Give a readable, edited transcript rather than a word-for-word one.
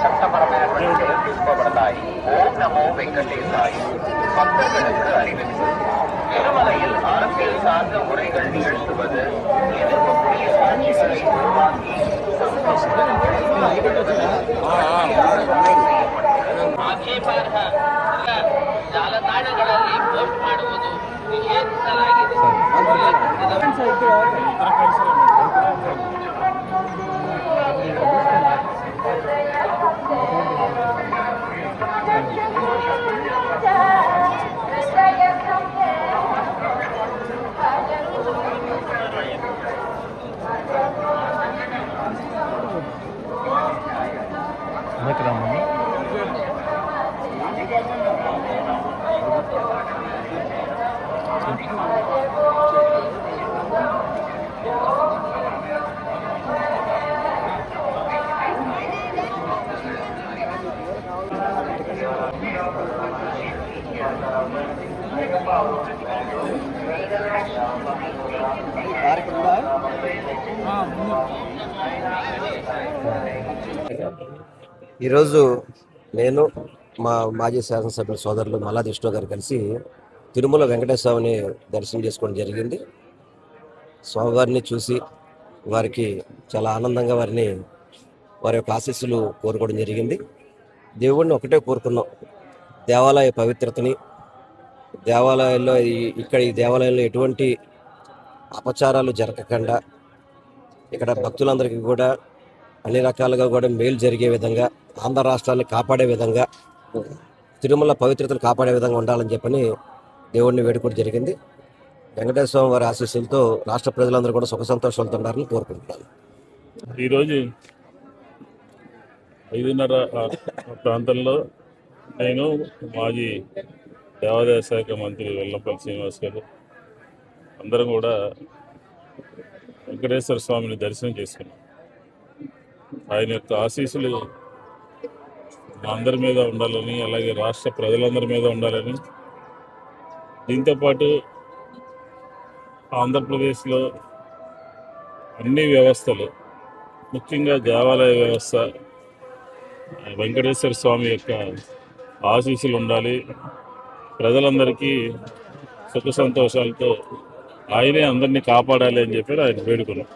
చట్టపరమైన చర్యలు తీసుకోబడతాయి. ఓం నమో వెంకటేశాయ. பக்தர்களுக்கு அறிவிப்பு. திருமலையில் அரசியல் சார்ந்த முறைகள் நிகழ்த்துவது எதிர்க்கக்கூடிய காட்சிகளை உருவாக்கி ಜಾಲತಾಣಗಳಲ್ಲಿ ಪೋಸ್ಟ್ ಮಾಡುವುದು ನಿಷೇಧಿಸಲಾಗಿದೆ. ఈరోజు నేను మా మాజీ శాసనసభ్యుల సోదరులు మల్లాది విష్ణు గారు కలిసి తిరుమల వెంకటేశ్వర స్వామిని దర్శనం చేసుకోవడం జరిగింది. స్వామివారిని చూసి వారికి చాలా ఆనందంగా వారి యొక్క ఆశీస్సులు కోరుకోవడం జరిగింది. దేవుడిని ఒకటే కోరుకున్నాం, దేవాలయ పవిత్రతని, దేవాలయాల్లో ఈ దేవాలయంలో ఎటువంటి అపచారాలు జరగకుండా ఇక్కడ భక్తులందరికీ కూడా అన్ని రకాలుగా కూడా మేలు జరిగే విధంగా, ఆంధ్ర రాష్ట్రాన్ని కాపాడే విధంగా, తిరుమల పవిత్రతను కాపాడే విధంగా ఉండాలని చెప్పని దేవుడిని వేడుకోవడం జరిగింది. వెంకటేశ్వర స్వామి వారి ఆశీస్సులతో రాష్ట్ర ప్రజలందరూ కూడా సుఖ సంతోషాలతో ఉండాలని కోరుకుంటున్నాను. ఈరోజు 5:30 ప్రాంతంలో నేను మాజీ దేవాదాయ శాఖ మంత్రి వెల్లంపల్లి శ్రీనివాస్ గారు అందరం కూడా వెంకటేశ్వర స్వామిని దర్శనం చేసుకున్నాం. ఆయన యొక్క ఆశీస్సులు మా అందరి మీద ఉండాలని, అలాగే రాష్ట్ర ప్రజలందరి మీద ఉండాలని, దీంతోపాటు ఆంధ్రప్రదేశ్లో అన్ని వ్యవస్థలు, ముఖ్యంగా దేవాలయ వ్యవస్థ, వెంకటేశ్వర స్వామి యొక్క ఆశీస్సులు ఉండాలి, ప్రజలందరికీ సుఖ సంతోషాలతో ఆయనే అందరినీ కాపాడాలి అని చెప్పి ఆయన వేడుకున్నాం.